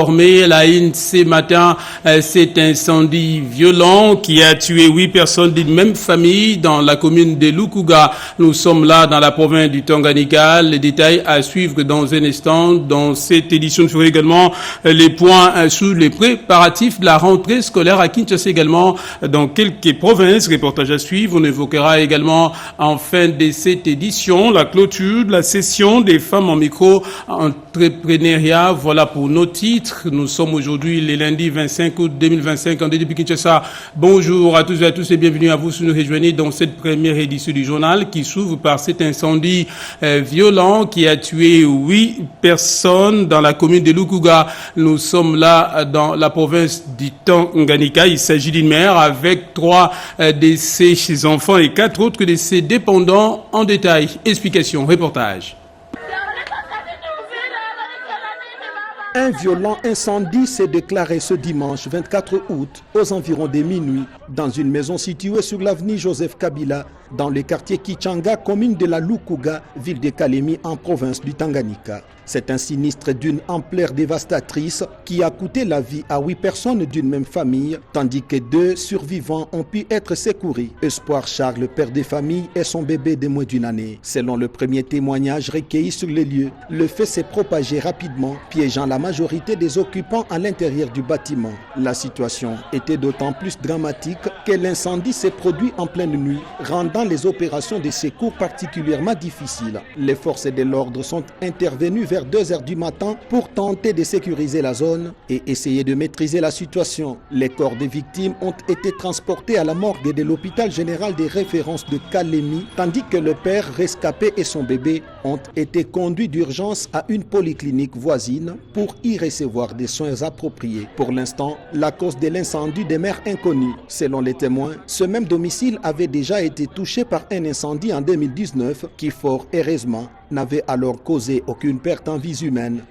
La haine ce matin, cet incendie violent qui a tué 8 personnes d'une même famille dans la commune de Lukuga. Nous sommes là dans la province du Tanganyika. Les détails à suivre dans un instant. Dans cette édition, nous ferons également les points sur les préparatifs de la rentrée scolaire à Kinshasa également dans quelques provinces. Reportage à suivre. On évoquera également en fin de cette édition la clôture de la session des femmes en micro-entrepreneuriat. Voilà pour nos titres. Nous sommes aujourd'hui le lundi 25 août 2025 en depuis Kinshasa. Bonjour à tous et à tous et bienvenue à vous si nous rejoignez dans cette première édition du journal qui s'ouvre par cet incendie violent qui a tué 8 personnes dans la commune de Lukuga. Nous sommes là dans la province du Tanganyika. Il s'agit d'une mère avec 3 de ses enfants et 4 autres de ses dépendants. En détail, explication, reportage. Un violent incendie s'est déclaré ce dimanche 24 août aux environs de minuit dans une maison située sur l'avenue Joseph Kabila dans le quartier Kichanga, commune de la Lukuga, ville de Kalemi en province du Tanganyika. C'est un sinistre d'une ampleur dévastatrice qui a coûté la vie à 8 personnes d'une même famille, tandis que 2 survivants ont pu être secourus. Espoir Charles, père de famille, et son bébé de moins d'une année. Selon le premier témoignage recueilli sur les lieux, le feu s'est propagé rapidement, piégeant la majorité des occupants à l'intérieur du bâtiment. La situation était d'autant plus dramatique que l'incendie s'est produit en pleine nuit, rendant les opérations de secours particulièrement difficiles. Les forces de l'ordre sont intervenues vers 2 heures du matin pour tenter de sécuriser la zone et essayer de maîtriser la situation. Les corps des victimes ont été transportés à la morgue de l'hôpital général des références de Kalemi, tandis que le père rescapé et son bébé ont été conduits d'urgence à une polyclinique voisine pour y recevoir des soins appropriés. Pour l'instant, la cause de l'incendie demeure inconnue. Selon les témoins, ce même domicile avait déjà été touché par un incendie en 2019 qui, fort heureusement, n'avait alors causé aucune perte en vies humaines.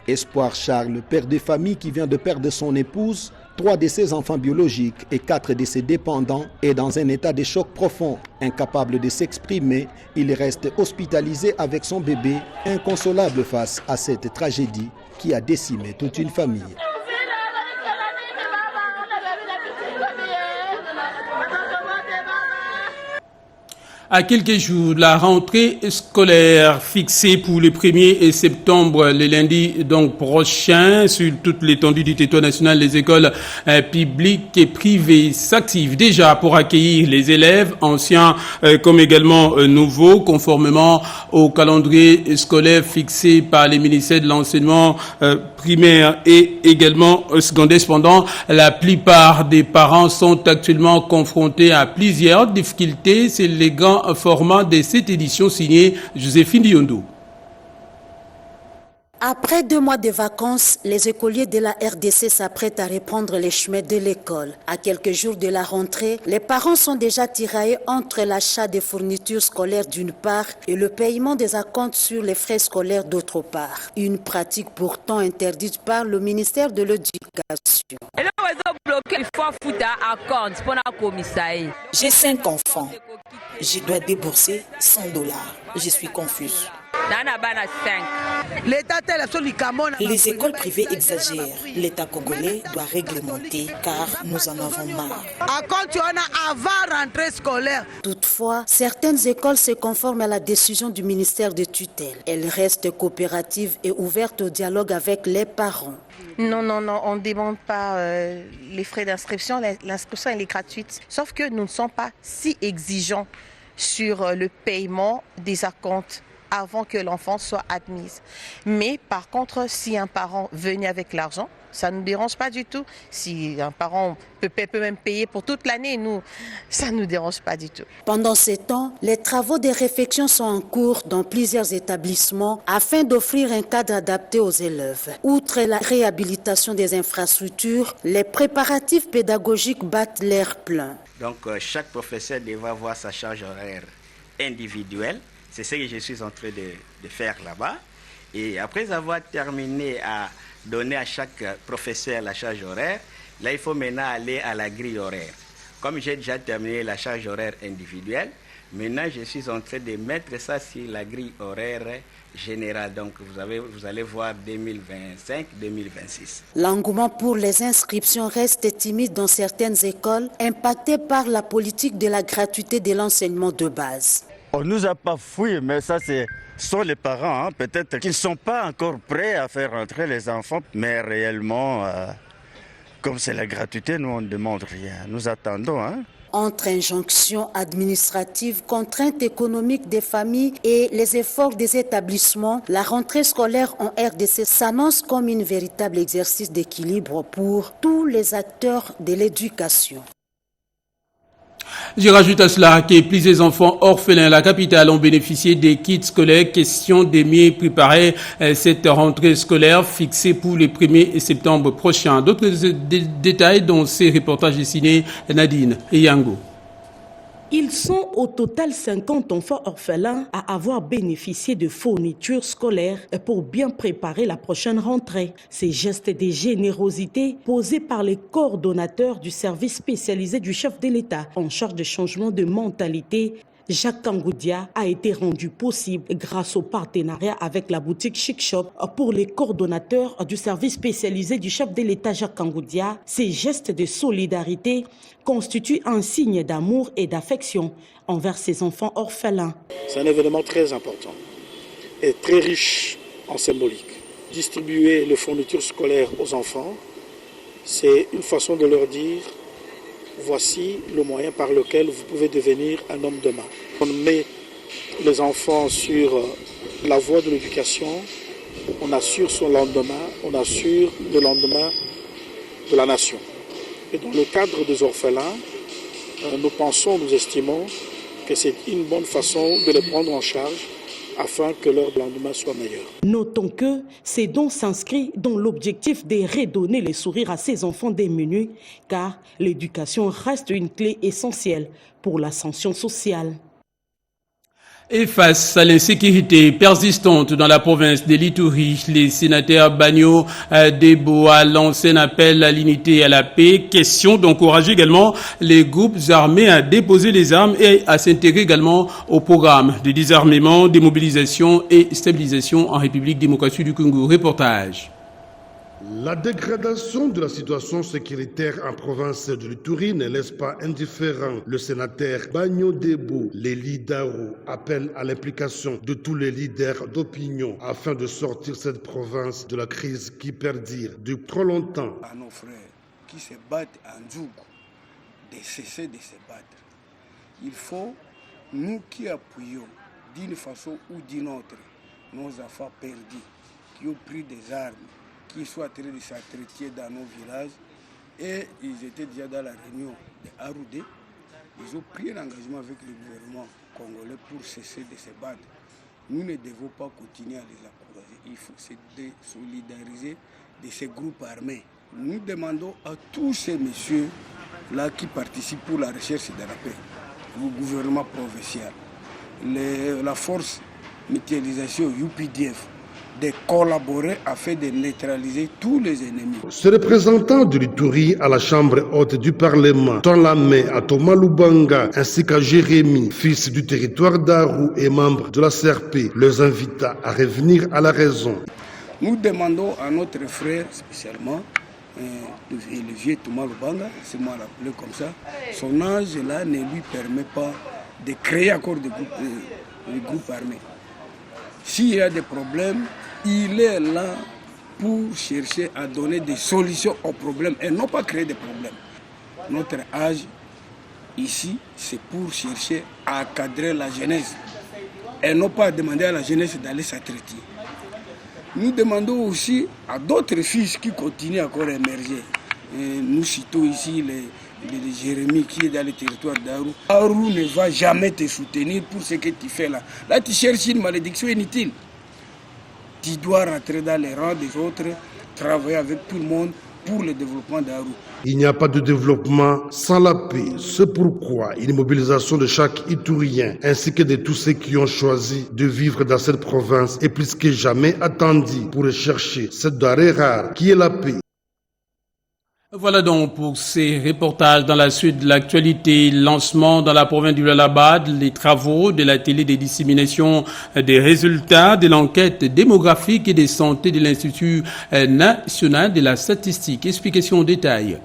Espoir Charles, père de famille qui vient de perdre son épouse, 3 de ses enfants biologiques et 4 de ses dépendants, est dans un état de choc profond. Incapable de s'exprimer, il reste hospitalisé avec son bébé, inconsolable face à cette tragédie qui a décimé toute une famille. À quelques jours de la rentrée scolaire fixée pour le 1er septembre, le lundi donc prochain, sur toute l'étendue du territoire national, les écoles publiques et privées s'activent déjà pour accueillir les élèves anciens comme également nouveaux, conformément au calendrier scolaire fixé par les ministères de l'enseignement primaire et également secondaire. Cependant, la plupart des parents sont actuellement confrontés à plusieurs difficultés. C'est les grands format de cette édition signée Joséphine Diondo. Après 2 mois de vacances, les écoliers de la RDC s'apprêtent à reprendre les chemins de l'école. À quelques jours de la rentrée, les parents sont déjà tiraillés entre l'achat des fournitures scolaires d'une part et le paiement des acomptes sur les frais scolaires d'autre part. Une pratique pourtant interdite par le ministère de l'Éducation. J'ai 5 enfants. Je dois débourser $100. Je suis confuse. Les écoles privées exagèrent. L'État congolais doit réglementer car nous en avons marre. Toutefois, certaines écoles se conforment à la décision du ministère de tutelle. Elles restent coopératives et ouvertes au dialogue avec les parents. Non, on ne demande pas les frais d'inscription. L'inscription, elle est gratuite. Sauf que nous ne sommes pas si exigeants sur le paiement des acomptes avant que l'enfant soit admis. Mais par contre, si un parent venait avec l'argent, ça ne nous dérange pas du tout. Si un parent peut même payer pour toute l'année, nous, ça ne nous dérange pas du tout. Pendant ces temps, les travaux de réfection sont en cours dans plusieurs établissements afin d'offrir un cadre adapté aux élèves. Outre la réhabilitation des infrastructures, les préparatifs pédagogiques battent l'air plein. Donc, chaque professeur devra avoir sa charge horaire individuelle. C'est ce que je suis en train de faire là-bas. Et après avoir terminé à donner à chaque professeur la charge horaire, Là, il faut maintenant aller à la grille horaire. Comme j'ai déjà terminé la charge horaire individuelle, maintenant je suis en train de mettre ça sur la grille horaire générale. Donc vous allez voir 2025-2026. L'engouement pour les inscriptions reste timide dans certaines écoles, impactées par la politique de la gratuité de l'enseignement de base. On nous a pas fouillé, mais ça ce sont les parents. Hein. Peut-être qu'ils ne sont pas encore prêts à faire rentrer les enfants, mais réellement... Comme c'est la gratuité, nous on ne demande rien, nous attendons. Hein? Entre injonctions administratives, contraintes économiques des familles et les efforts des établissements, la rentrée scolaire en RDC s'annonce comme un véritable exercice d'équilibre pour tous les acteurs de l'éducation. Je rajoute à cela que plusieurs enfants orphelins à la capitale ont bénéficié des kits scolaires. Question de mieux préparer cette rentrée scolaire fixée pour le 1er septembre prochain. D'autres détails dans ces reportages dessinés Nadine et Yango. Ils sont au total 50 enfants orphelins à avoir bénéficié de fournitures scolaires pour bien préparer la prochaine rentrée. Ces gestes de générosité posés par les coordonnateurs du service spécialisé du chef de l'État en charge de changement de mentalité, Jacques Kangoudia, a été rendu possible grâce au partenariat avec la boutique Chic Shop. Pour les coordonnateurs du service spécialisé du chef de l'État Jacques Kangoudia, ces gestes de solidarité constituent un signe d'amour et d'affection envers ces enfants orphelins. C'est un événement très important et très riche en symbolique. Distribuer les fournitures scolaires aux enfants, c'est une façon de leur dire: voici le moyen par lequel vous pouvez devenir un homme demain. On met les enfants sur la voie de l'éducation, on assure son lendemain, on assure le lendemain de la nation. Et dans le cadre des orphelins, nous estimons que c'est une bonne façon de les prendre en charge afin que leur lendemain soit meilleur. Notons que ces dons s'inscrivent dans l'objectif de redonner les sourires à ces enfants démunis, car l'éducation reste une clé essentielle pour l'ascension sociale. Et face à l'insécurité persistante dans la province de l'Ituri, les sénateurs Bagno Debo a lancé un appel à l'unité et à la paix. Question d'encourager également les groupes armés à déposer les armes et à s'intégrer également au programme de désarmement, démobilisation et stabilisation en République démocratique du Congo. Reportage. La dégradation de la situation sécuritaire en province de l'Ituri ne laisse pas indifférent le sénateur Bagno Debo. L'élie d'Aro appelle à l'implication de tous les leaders d'opinion afin de sortir cette province de la crise qui perdure depuis trop longtemps. À nos frères qui se battent en Djougou de cesser de se battre. Il faut, nous qui appuyons d'une façon ou d'une autre nos enfants perdus, qui ont pris des armes, qui sont en train de s'entretenir dans nos villages, et ils étaient déjà dans la réunion de Aroudé. Ils ont pris un engagement avec le gouvernement congolais pour cesser de se battre. Nous ne devons pas continuer à les encourager. Il faut se désolidariser de ces groupes armés. Nous demandons à tous ces messieurs-là qui participent pour la recherche de la paix, le gouvernement provincial, la force mutualisation UPDF, de collaborer afin de neutraliser tous les ennemis. Ce représentant de l'Ituri à la Chambre haute du Parlement tend la main à Thomas Lubanga ainsi qu'à Jérémy, fils du territoire d'Aru et membre de la CRP, les invita à revenir à la raison. Nous demandons à notre frère spécialement, le vieux Thomas Lubanga, c'est moi l'appelé comme ça, son âge là ne lui permet pas de créer encore des groupes armés. S'il y a des problèmes, il est là pour chercher à donner des solutions aux problèmes et non pas créer des problèmes. Notre âge ici, c'est pour chercher à cadrer la jeunesse et non pas demander à la jeunesse d'aller s'entretenir. Nous demandons aussi à d'autres fils qui continuent encore à émerger. Et nous citons ici les Jérémy qui est dans le territoire d'Aru. Aru ne va jamais te soutenir pour ce que tu fais là. Là, tu cherches une malédiction inutile. Tu dois rentrer dans les rangs des autres, travailler avec tout le monde pour le développement d'Aru. Il n'y a pas de développement sans la paix. C'est pourquoi une mobilisation de chaque Iturien ainsi que de tous ceux qui ont choisi de vivre dans cette province est plus que jamais attendue pour rechercher cette denrée rare qui est la paix. Voilà donc pour ces reportages dans la suite de l'actualité. Lancement dans la province du Lualaba, les travaux de la télé de dissémination des résultats de l'enquête démographique et de santé de l'Institut national de la statistique. Explication en détail.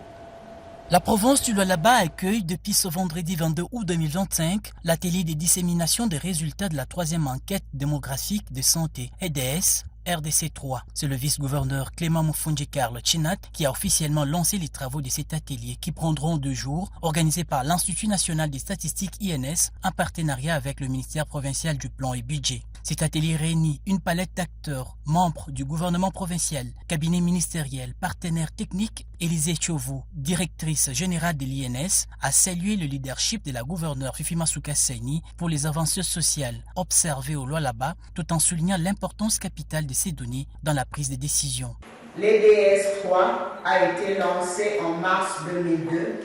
La province du Lualaba accueille depuis ce vendredi 22 août 2025 l'atelier de dissémination des résultats de la troisième enquête démographique de santé EDS RDC 3. C'est le vice-gouverneur Clément Moufoundji Karl Chinat qui a officiellement lancé les travaux de cet atelier qui prendront 2 jours, organisé par l'Institut national des statistiques INS en partenariat avec le ministère provincial du plan et budget. Cet atelier réunit une palette d'acteurs, membres du gouvernement provincial, cabinet ministériel, partenaires techniques. Élisée Chauveau, directrice générale de l'INS, a salué le leadership de la gouverneure Fifi Masuka Seni pour les avancées sociales observées au Lualaba, tout en soulignant l'importance capitale de ces données dans la prise de décision. L'EDS 3 a été lancé en mars 2002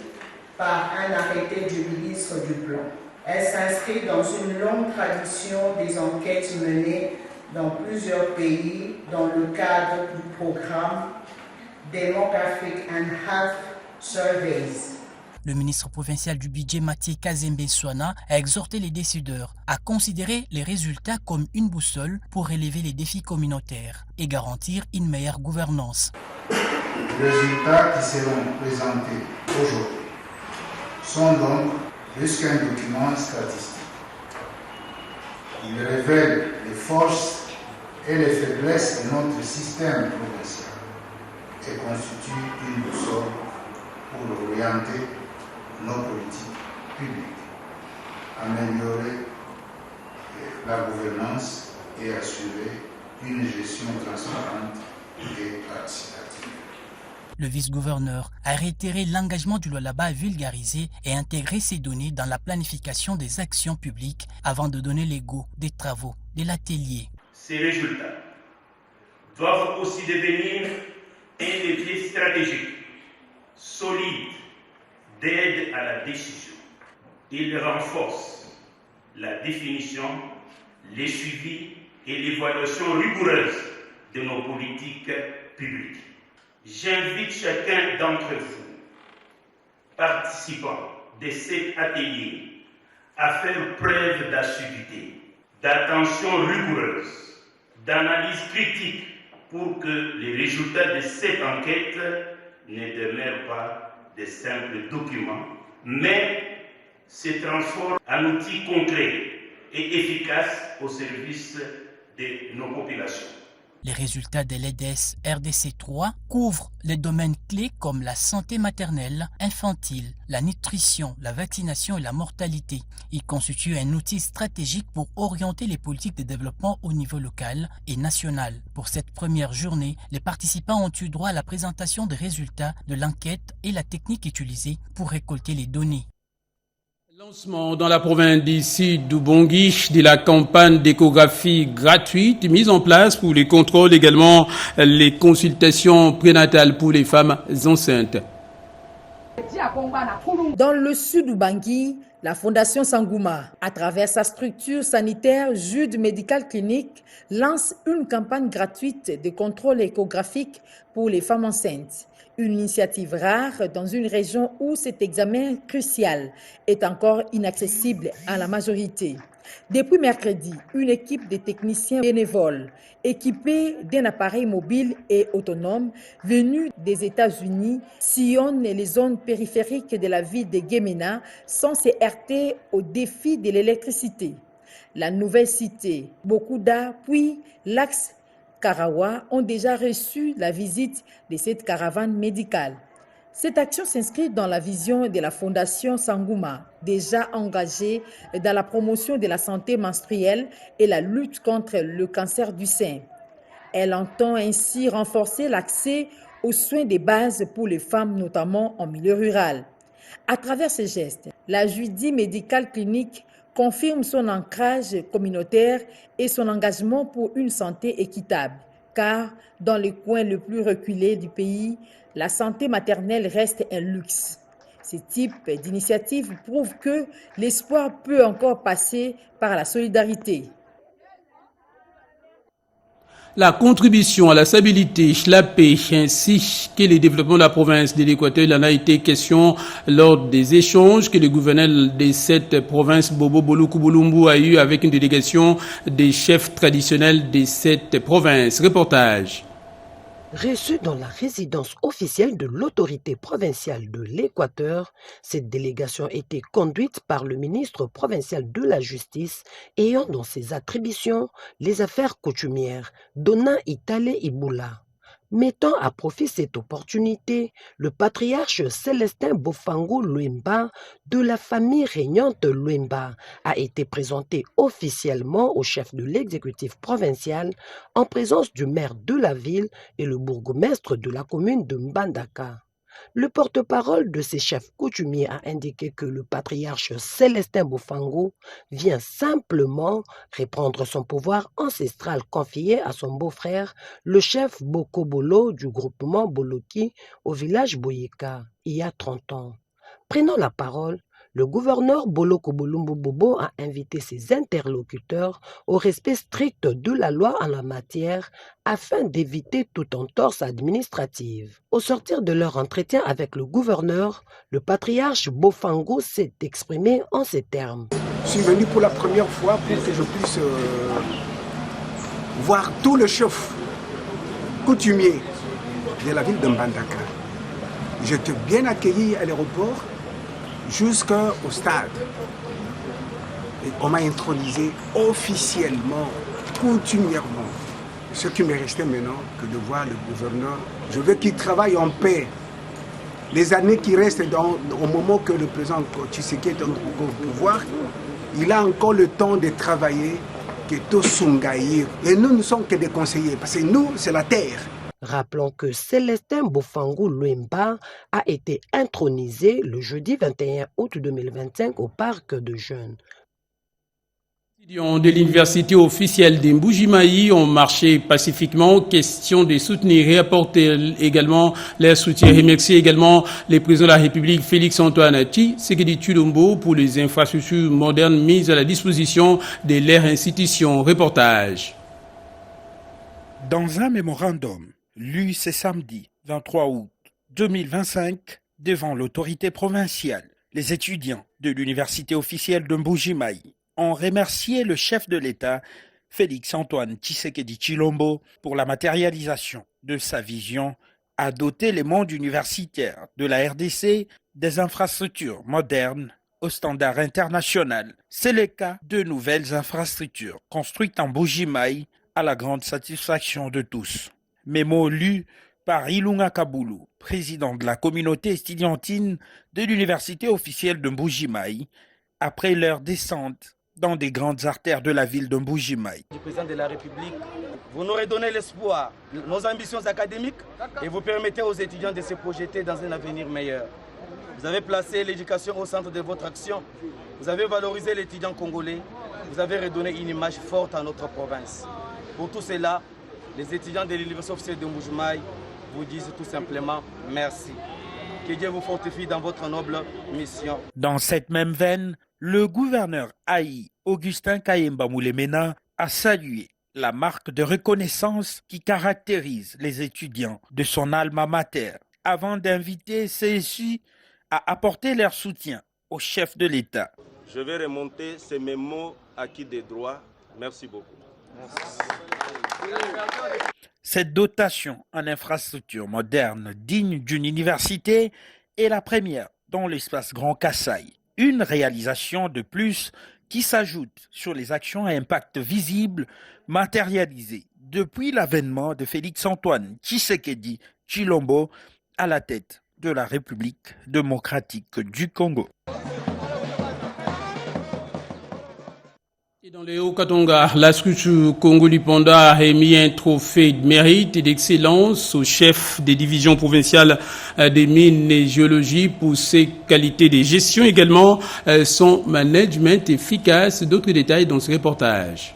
par un arrêté du ministre du Plan. Elle s'inscrit dans une longue tradition des enquêtes menées dans plusieurs pays dans le cadre du programme Demographic and Health Surveys. Le ministre provincial du budget Mathieu Kazembe Souana a exhorté les décideurs à considérer les résultats comme une boussole pour relever les défis communautaires et garantir une meilleure gouvernance. Les résultats qui seront présentés aujourd'hui sont donc plus qu'un document statistique. Ils révèlent les forces et les faiblesses de notre système provincial et constituent une boussole pour orienter nos politiques publiques, améliorer la gouvernance et assurer une gestion transparente et participative. Le vice-gouverneur a réitéré l'engagement du Lualaba à vulgariser et intégrer ces données dans la planification des actions publiques avant de donner les go des travaux de l'atelier. Ces résultats doivent aussi devenir un levier stratégique, solide, d'aide à la décision. Il renforce la définition, le suivi et l'évaluation rigoureuse de nos politiques publiques. J'invite chacun d'entre vous, participants de cet atelier, à faire preuve d'assiduité, d'attention rigoureuse, d'analyse critique pour que les résultats de cette enquête ne demeurent pas de simples documents, mais se transforment en outils concrets et efficaces au service de nos populations. Les résultats de l'EDS RDC 3 couvrent les domaines clés comme la santé maternelle, infantile, la nutrition, la vaccination et la mortalité. Ils constituent un outil stratégique pour orienter les politiques de développement au niveau local et national. Pour cette première journée, les participants ont eu droit à la présentation des résultats de l'enquête et la technique utilisée pour récolter les données. Lancement dans la province d'ici d'Ubongi de la campagne d'échographie gratuite mise en place pour les contrôles, également les consultations prénatales pour les femmes enceintes. Dans le sud d'Ubangui, la Fondation Sangouma, à travers sa structure sanitaire Jude Medical Clinic, lance une campagne gratuite de contrôle échographique pour les femmes enceintes. Une initiative rare dans une région où cet examen crucial est encore inaccessible à la majorité. Depuis mercredi, une équipe de techniciens bénévoles équipés d'un appareil mobile et autonome venus des États-Unis sillonnent les zones périphériques de la ville de Gemena sans se heurter au défi de l'électricité. La nouvelle cité, Bokuda, puis l'axe Karawa ont déjà reçu la visite de cette caravane médicale. Cette action s'inscrit dans la vision de la Fondation Sangouma, déjà engagée dans la promotion de la santé menstruelle et la lutte contre le cancer du sein. Elle entend ainsi renforcer l'accès aux soins de base pour les femmes, notamment en milieu rural. À travers ces gestes, la Judy Medical Clinic confirme son ancrage communautaire et son engagement pour une santé équitable. Car dans les coins les plus reculés du pays, la santé maternelle reste un luxe. Ce type d'initiative prouve que l'espoir peut encore passer par la solidarité. La contribution à la stabilité, la paix ainsi que le développement de la province de l'Équateur, il en a été question lors des échanges que le gouverneur de cette province, Bobo Bolokou Bolumbu, a eu avec une délégation des chefs traditionnels de cette province. Reportage. Reçue dans la résidence officielle de l'autorité provinciale de l'Équateur, cette délégation était conduite par le ministre provincial de la Justice ayant dans ses attributions les affaires coutumières, Dona Itale Iboula. Mettant à profit cette opportunité, le patriarche Célestin Bofango Luemba de la famille régnante Luemba a été présenté officiellement au chef de l'exécutif provincial en présence du maire de la ville et le bourgmestre de la commune de Mbandaka. Le porte-parole de ces chefs coutumiers a indiqué que le patriarche Célestin Bofango vient simplement reprendre son pouvoir ancestral confié à son beau-frère, le chef Bokobolo du groupement Boloki au village Boyeka, il y a 30 ans. Prenant la parole, le gouverneur Boloko Bolumbu Bobo a invité ses interlocuteurs au respect strict de la loi en la matière afin d'éviter toute entorse administrative. Au sortir de leur entretien avec le gouverneur, le patriarche Bofango s'est exprimé en ces termes. Je suis venu pour la première fois pour que je puisse voir tout le chef coutumier de la ville de Mbandaka. J'étais bien accueilli à l'aéroport jusqu'au stade. Et on m'a intronisé officiellement, coutumièrement. Ce qui me restait maintenant que de voir le gouverneur. Je veux qu'il travaille en paix. Les années qui restent au moment que le président Tshisekedi est au pouvoir, il a encore le temps de travailler, que tout Sungaïr. Et nous ne sommes que des conseillers, parce que nous, c'est la terre. Rappelons que Célestin Bofango Luemba a été intronisé le jeudi 21 août 2025 au parc de Jeunes. Les étudiants de l'université officielle de Mbujimayi ont marché pacifiquement, question de soutenir et apporter également leur soutien. Remercier également le président de la République, Félix-Antoine Tshisekedi Tshilombo, pour les infrastructures modernes mises à la disposition de leur institution. Reportage. Dans un mémorandum lu ce samedi 23 août 2025 devant l'autorité provinciale, les étudiants de l'université officielle de Mbujimayi ont remercié le chef de l'État, Félix-Antoine Tshisekedi Tshilombo, pour la matérialisation de sa vision à doter les mondes universitaires de la RDC des infrastructures modernes au standard international. C'est le cas de nouvelles infrastructures construites en Mbujimayi à la grande satisfaction de tous. Mémo lu par Ilunga Kaboulou, président de la communauté estudiantine de l'université officielle de Mbujimayi, après leur descente dans des grandes artères de la ville de Mbujimayi. Du président de la République, vous nous redonnez l'espoir, nos ambitions académiques, et vous permettez aux étudiants de se projeter dans un avenir meilleur. Vous avez placé l'éducation au centre de votre action, vous avez valorisé l'étudiant congolais, vous avez redonné une image forte à notre province. Pour tout cela, les étudiants de l'université officielle de Mbujimayi vous disent tout simplement merci. Que Dieu vous fortifie dans votre noble mission. Dans cette même veine, le gouverneur Haï Augustin Kayemba Moulemena a salué la marque de reconnaissance qui caractérise les étudiants de son alma mater, avant d'inviter ceux-ci à apporter leur soutien au chef de l'État. Je vais remonter ces mêmes mots acquis des droits. Merci beaucoup. Merci. Cette dotation en infrastructures modernes dignes d'une université est la première dans l'espace Grand Kasaï. Une réalisation de plus qui s'ajoute sur les actions à impact visible matérialisées depuis l'avènement de Félix-Antoine Tshisekedi Tshilombo à la tête de la République démocratique du Congo. Dans le Haut-Katanga, la structure Congo-Lipanda a remis un trophée de mérite et d'excellence au chef des divisions provinciales des mines et géologie pour ses qualités de gestion, également son management efficace. D'autres détails dans ce reportage.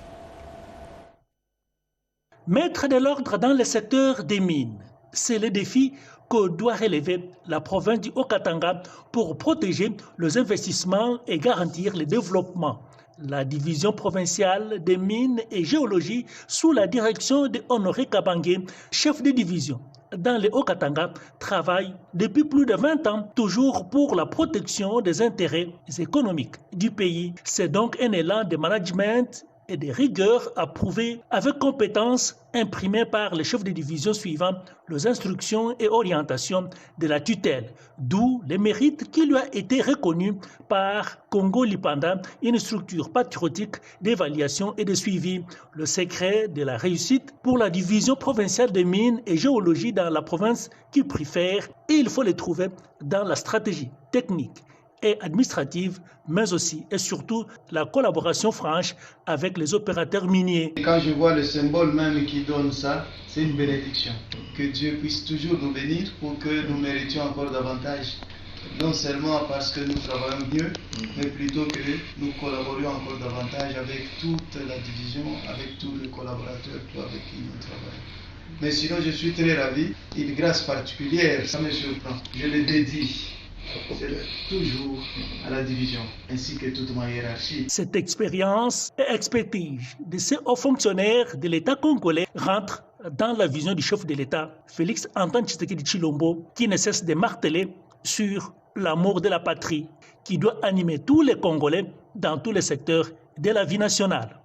Mettre de l'ordre dans le secteur des mines, c'est le défi que doit relever la province du Haut-Katanga pour protéger les investissements et garantir le développement. La division provinciale des mines et géologie sous la direction de Honoré Kabangué, chef de division dans le Haut-Katanga, travaille depuis plus de 20 ans toujours pour la protection des intérêts économiques du pays. C'est donc un élan de management et de rigueur approuvés avec compétence imprimée par les chefs de division suivant les instructions et orientations de la tutelle, d'où les mérites qui lui a été reconnus par Congo Lipanda, une structure patriotique d'évaluation et de suivi. Le secret de la réussite pour la division provinciale des mines et géologie dans la province qu'il préfère, et il faut les trouver dans la stratégie technique et administrative, mais aussi et surtout la collaboration franche avec les opérateurs miniers. Quand je vois le symbole même qui donne ça, c'est une bénédiction. Que Dieu puisse toujours nous bénir pour que nous méritions encore davantage. Non seulement parce que nous travaillons mieux, mais plutôt que nous collaborions encore davantage avec toute la division, avec tous les collaborateurs avec qui nous travaillons. Mais sinon, je suis très ravi. Une grâce particulière, ça me surprend. Je le dédie toujours à la division, ainsi que toute ma hiérarchie. Cette expérience et expertise de ces hauts fonctionnaires de l'État congolais rentre dans la vision du chef de l'État, Félix Antoine Tshisekedi Tshilombo, qui ne cesse de marteler sur l'amour de la patrie, qui doit animer tous les Congolais dans tous les secteurs de la vie nationale.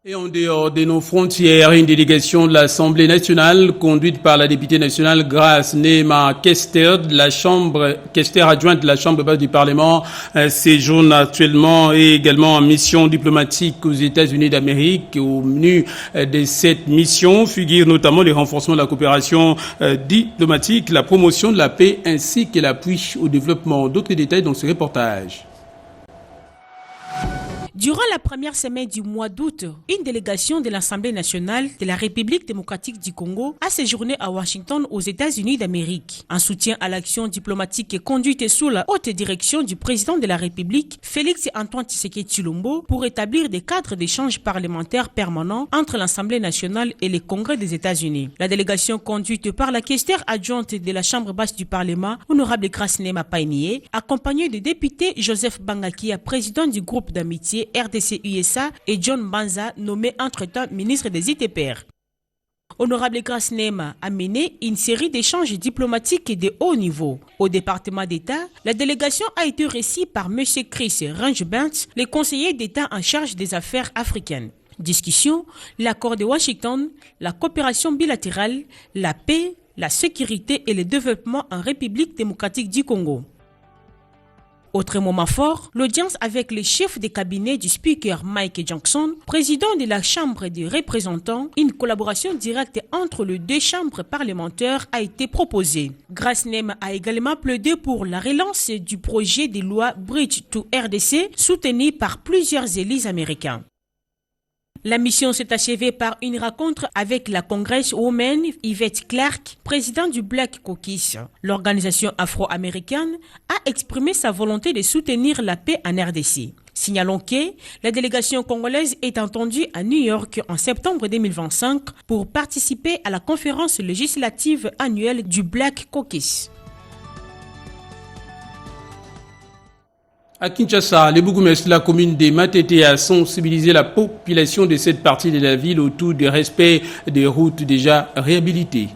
Et en dehors de nos frontières, une délégation de l'Assemblée nationale conduite par la députée nationale Grace Nema Kester, Kester adjointe de la Chambre basse du Parlement, séjourne actuellement et également en mission diplomatique aux États-Unis d'Amérique. Au menu de cette mission figure notamment le renforcement de la coopération diplomatique, la promotion de la paix ainsi que l'appui au développement. D'autres détails dans ce reportage. Durant la première semaine du mois d'août, une délégation de l'Assemblée nationale de la République démocratique du Congo a séjourné à Washington aux États-Unis d'Amérique. En soutien à l'action diplomatique conduite sous la haute direction du président de la République, Félix Antoine Tshisekedi Tshilombo, pour établir des cadres d'échange parlementaires permanents entre l'Assemblée nationale et les Congrès des États-Unis. La délégation conduite par la questeur adjointe de la Chambre basse du Parlement, honorable Grace Nema Kester, accompagnée du député Joseph Bangakia, président du groupe d'amitié RDC-USA, et John Banza, nommé entre-temps ministre des ITPR. Honorable Grace Nema a mené une série d'échanges diplomatiques de haut niveau. Au département d'État, la délégation a été reçue par M. Chris Rangebent, le conseiller d'État en charge des affaires africaines. Discussion, l'accord de Washington, la coopération bilatérale, la paix, la sécurité et le développement en République démocratique du Congo. Autre moment fort, l'audience avec le chef de cabinet du speaker Mike Johnson, président de la Chambre des représentants. Une collaboration directe entre les deux chambres parlementaires a été proposée. Grace Nema a également plaidé pour la relance du projet de loi Bridge to RDC, soutenu par plusieurs élus américains. La mission s'est achevée par une rencontre avec la congresswoman Yvette Clark, présidente du Black Caucus. L'organisation afro-américaine a exprimé sa volonté de soutenir la paix en RDC. Signalons que la délégation congolaise est entendue à New York en septembre 2025 pour participer à la conférence législative annuelle du Black Caucus. À Kinshasa, le bourgmestre de la commune de Matete a sensibilisé la population de cette partie de la ville autour du respect des routes déjà réhabilitées.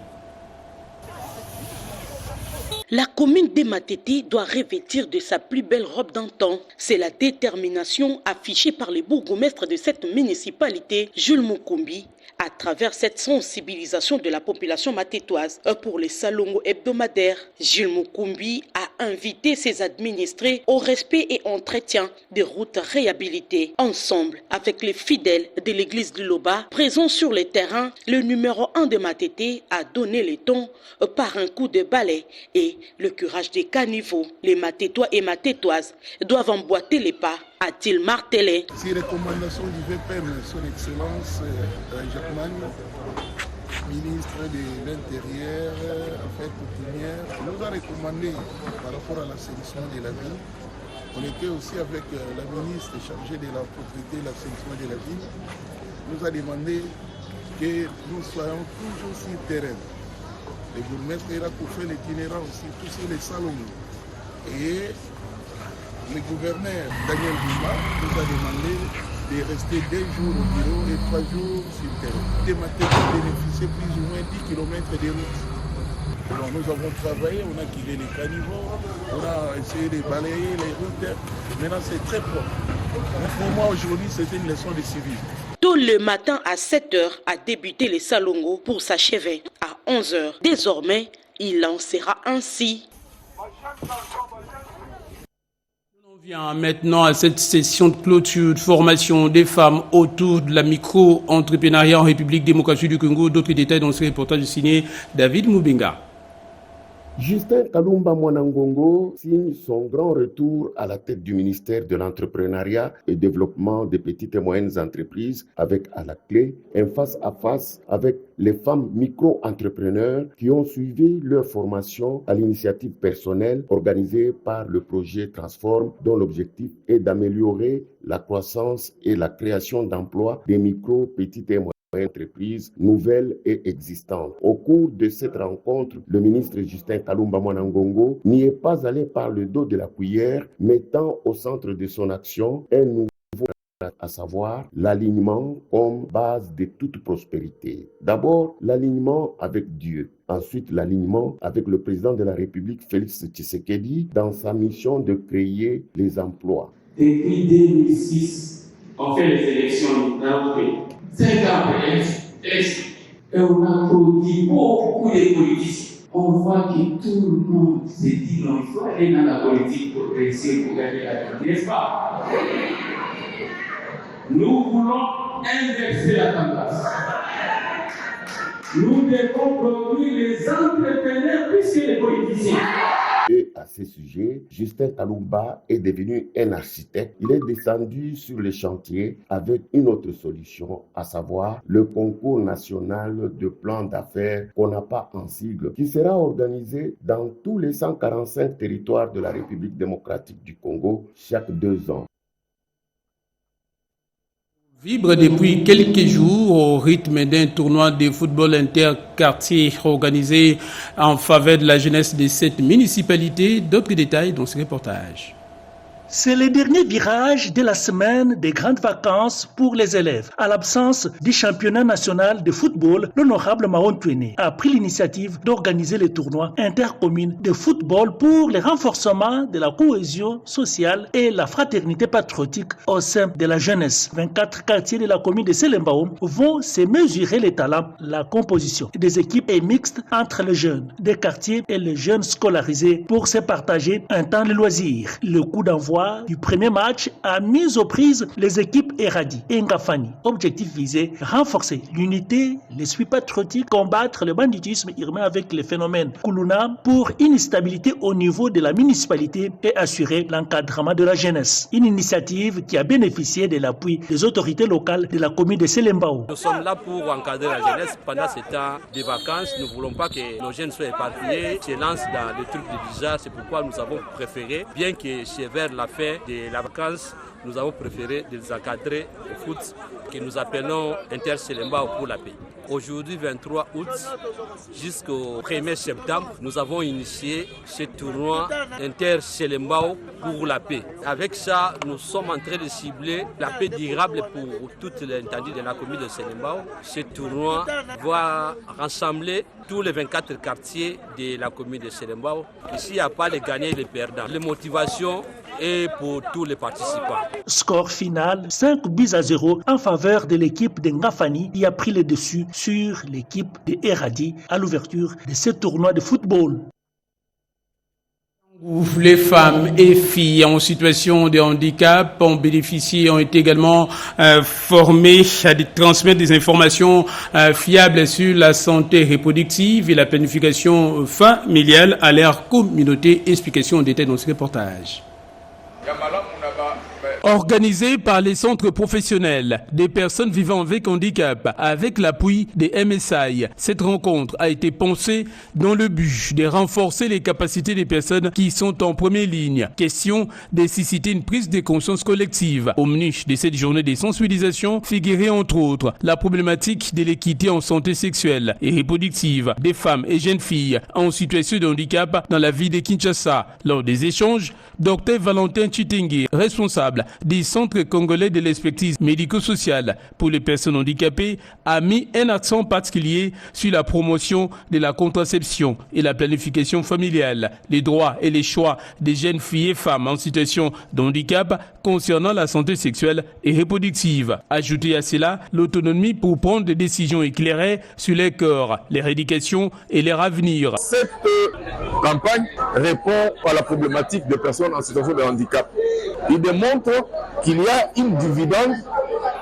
La commune de Matete doit revêtir de sa plus belle robe d'antan. C'est la détermination affichée par le bourgmestre de cette municipalité, Jules Mukumbi, à travers cette sensibilisation de la population matétoise pour les salons hebdomadaires. Jules Mukumbi a invité ses administrés au respect et entretien des routes réhabilitées. Ensemble, avec les fidèles de l'église de Loba, présents sur le terrain, le numéro 1 de Matete a donné le ton par un coup de balai et le curage des caniveaux. Les Matétois et Matétoises doivent emboîter les pas, a-t-il martelé. Ces recommandations du VPM, son Excellence Germain, ministre de l'Intérieur, Affaires coutumières, nous a recommandé par rapport à l'assainissement de la ville. On était aussi avec la ministre chargée de la propriété et l'assainissement de la ville. Nous a demandé que nous soyons toujours sur terrain. Le bourgmestre est là pour faire l'itinérant aussi, tous sur les salons. Et le gouverneur Daniel Bima nous a demandé de rester 2 jours au bureau et 3 jours sur le terrain. Des matériels bénéficiaient plus ou moins 10 km de route. Alors nous avons travaillé, on a quitté les caniveaux, on a essayé de balayer les routes. Maintenant c'est très propre. Mais pour moi aujourd'hui c'était une leçon de civisme. Tôt le matin à 7h a débuté les Salongo pour s'achever à 11h. Désormais, il lancera ainsi. On vient maintenant à cette session de clôture de formation des femmes autour de la micro-entrepreneuriat en République démocratique du Congo. D'autres détails dans ce reportage signé David Moubenga. Justin Kalumba Mwanangongo signe son grand retour à la tête du ministère de l'entrepreneuriat et développement des petites et moyennes entreprises avec à la clé un face-à-face avec les femmes micro-entrepreneurs qui ont suivi leur formation à l'initiative personnelle organisée par le projet Transform dont l'objectif est d'améliorer la croissance et la création d'emplois des micro, petites et moyennes entreprises nouvelles et existantes. Au cours de cette rencontre, le ministre Justin Kalumba Mwanangongo n'y est pas allé par le dos de la cuillère, mettant au centre de son action un nouveau, à savoir l'alignement comme base de toute prospérité. D'abord, l'alignement avec Dieu. Ensuite, l'alignement avec le président de la République, Félix Tshisekedi, dans sa mission de créer les emplois. Depuis 2006, on fait les élections dans le pays. 5 ans après l'élection, et on a produit beaucoup de politiciens. On voit que tout le monde se dit non, il faut aller dans la politique pour réussir, pour gagner la vie, n'est-ce pas? Nous voulons inverser la tendance. Nous devons produire les entrepreneurs plus que les politiciens. Et à ce sujet, Justin Kalumba est devenu un architecte. Il est descendu sur le chantier avec une autre solution, à savoir le concours national de plans d'affaires qu'on n'a pas en sigle, qui sera organisé dans tous les 145 territoires de la République démocratique du Congo chaque 2 ans. Vibre depuis quelques jours au rythme d'un tournoi de football interquartier organisé en faveur de la jeunesse de cette municipalité. D'autres détails dans ce reportage. C'est le dernier virage de la semaine des grandes vacances pour les élèves. À l'absence du championnat national de football, l'honorable Mahon Twene a pris l'initiative d'organiser les tournois intercommunes de football pour le renforcement de la cohésion sociale et la fraternité patriotique au sein de la jeunesse. 24 quartiers de la commune de Selembao vont se mesurer les talents. La composition des équipes est mixte entre les jeunes des quartiers et les jeunes scolarisés pour se partager un temps de loisirs. Le coup d'envoi du premier match a mis aux prises les équipes Eradi et Ngafani. Objectif visé, renforcer l'unité, l'esprit patriotique, combattre le banditisme urbain avec les phénomènes Kuluna pour une stabilité au niveau de la municipalité et assurer l'encadrement de la jeunesse. Une initiative qui a bénéficié de l'appui des autorités locales de la commune de Selembao. Nous sommes là pour encadrer la jeunesse pendant ce temps de vacances. Nous ne voulons pas que nos jeunes soient éparpillés, se lancent dans des trucs de bizarres. C'est pourquoi nous avons préféré, bien que c'est vers la fin de la vacance, nous avons préféré de les encadrer au foot que nous appelons Inter-Selembao pour la paix. Aujourd'hui, 23 août, jusqu'au 1er septembre, nous avons initié ce tournoi Inter-Selembao pour la paix. Avec ça, nous sommes en train de cibler la paix durable pour toute l'étendue de la commune de Selembao. Ce tournoi va rassembler tous les 24 quartiers de la commune de Selembao. Ici, il n'y a pas les gagnants et les perdants. Les motivations et pour tous les participants. Score final 5-0 en faveur de l'équipe de Ngafani qui a pris le dessus sur l'équipe de Eradi à l'ouverture de ce tournoi de football. Les femmes et filles en situation de handicap ont bénéficié, ont été également formées à transmettre des informations fiables sur la santé reproductive et la planification familiale à leur communauté. Explication en détail dans ce reportage. Yamala Organisé par les centres professionnels des personnes vivant avec handicap avec l'appui des MSI, cette rencontre a été pensée dans le but de renforcer les capacités des personnes qui sont en première ligne. Question de susciter une prise de conscience collective. Au menu de cette journée de sensibilisation figurait entre autres la problématique de l'équité en santé sexuelle et reproductive des femmes et jeunes filles en situation de handicap dans la ville de Kinshasa. Lors des échanges, Dr Valentin Chitengue, responsable du Centre congolais de l'expertise médico-sociale pour les personnes handicapées, a mis un accent particulier sur la promotion de la contraception et la planification familiale, les droits et les choix des jeunes filles et femmes en situation de handicap concernant la santé sexuelle et reproductive. Ajoutez à cela l'autonomie pour prendre des décisions éclairées sur les corps, leur éducation et leur avenir. Cette campagne répond à la problématique des personnes en situation de handicap. Il démontre qu'il y a une dividende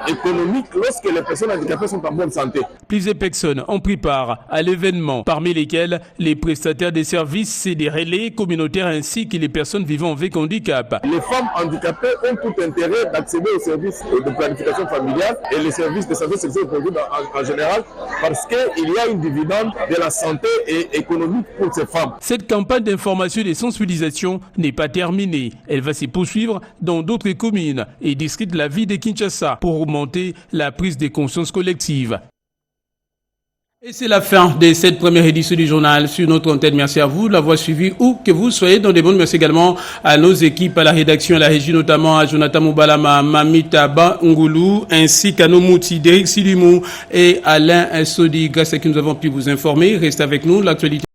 économique lorsque les personnes handicapées sont en bonne santé. Plusieurs personnes ont pris part à l'événement, parmi lesquelles les prestataires des services et des relais communautaires ainsi que les personnes vivant avec handicap. Les femmes handicapées ont tout intérêt d'accéder aux services de planification familiale et les services de santé sexuelle en général parce qu'il y a une dividende de la santé et économique pour ces femmes. Cette campagne d'information et de sensibilisation n'est pas terminée. Elle va se poursuivre dans d'autres communes et districts de la ville de Kinshasa pour augmenter la prise de conscience collective. Et c'est la fin de cette première édition du journal sur notre antenne. Merci à vous de l'avoir suivi où que vous soyez dans des bonnes. Merci également à nos équipes, à la rédaction, à la régie, notamment à Jonathan Moubalama, Mamita Bangoulou, ainsi qu'à nos Mouti, Derek Silimou et Alain Sodi, grâce à qui nous avons pu vous informer. Restez avec nous, l'actualité.